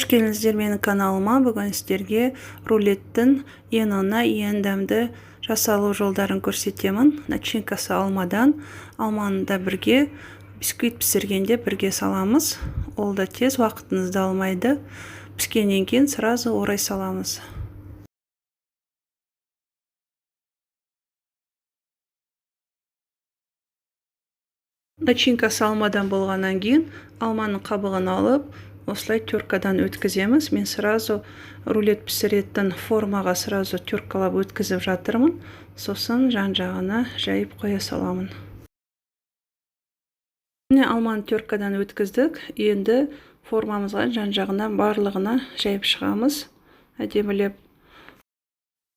Қош келдіңіздер менің каналыма. Бүгін сіздерге рулеттің ең оңай, ең дәмді жасалу жолдарын көрсетемін. Начинкасы алмадан. Алманы да бірге бисквит пісіргенде бірге саламыз. Ол да тез, уақытыңызды алмайды. Піскеннен кейін сразу орай саламыз. Начинкасы алмадан болғаннан кейін алманың қабығын алып, осылай теркадан өткіземіз. Мен сразу рулет пісіретін формаға сразу теркалап өткізіп жатырмын. Сосын жан-жағына жайып қоя саламын. Міне алманы теркадан өткіздік. Енді формамызға жан-жағына барлығына жайып шығамыз. Әдемілеп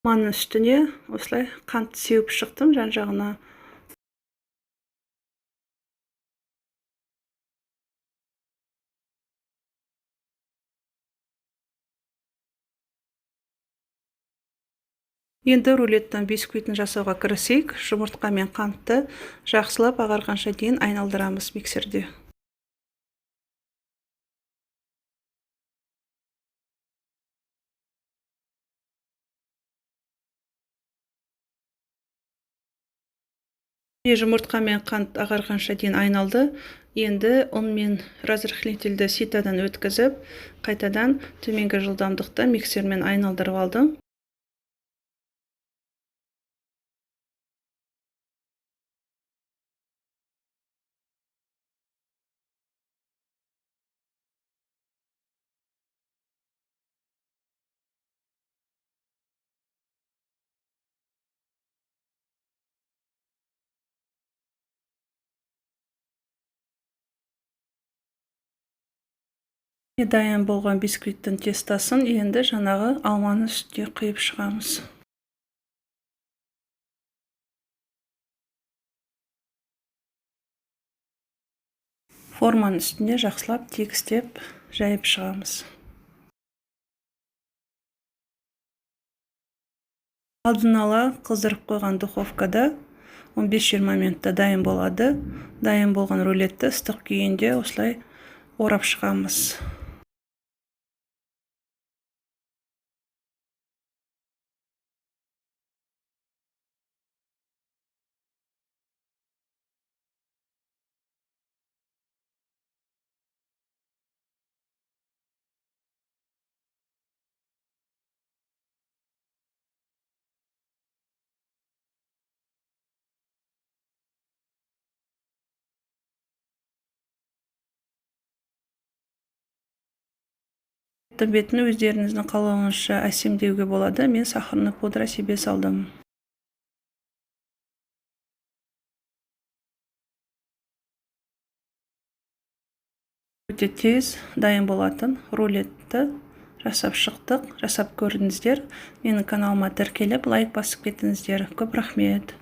алманың үстіне осылай қант сеуіп шықтым жан-жағына. Енді рулеттің бисквитін жасауға кірісейік. Жұмыртқа мен қантты жақсылап ағарғанша дейін айналдырамыз миксерде. Жұмыртқа мен қант ағарғанша дейін айналды. Енді ұн мен разрыхлительді ситадан өткізіп, қайтадан төменгі жылдамдықта миксермен айналдырып алдым. Дайын болған бисквиттің тестасын енді жаңағы алманы үстіне құйып шығамыз. Форманың үстіне жақсылап тегістеп жайып шығамыз. Алдын ала қыздырып қойған духовкада 15-20 минутта дайын болады. Дайын болған рулетті ыстық күйінде осылай орап шығамыз. Бетін өздеріңіздің қалауыңызша әсемдеуге болады. Мен сахарный пудра себе салдым. Өте тез дайын болатын рулетті жасап шықтық. Жасап көрдіңіздер. Менің каналыма тіркеліп, лайк басып кетіңіздер. Көп рахмет.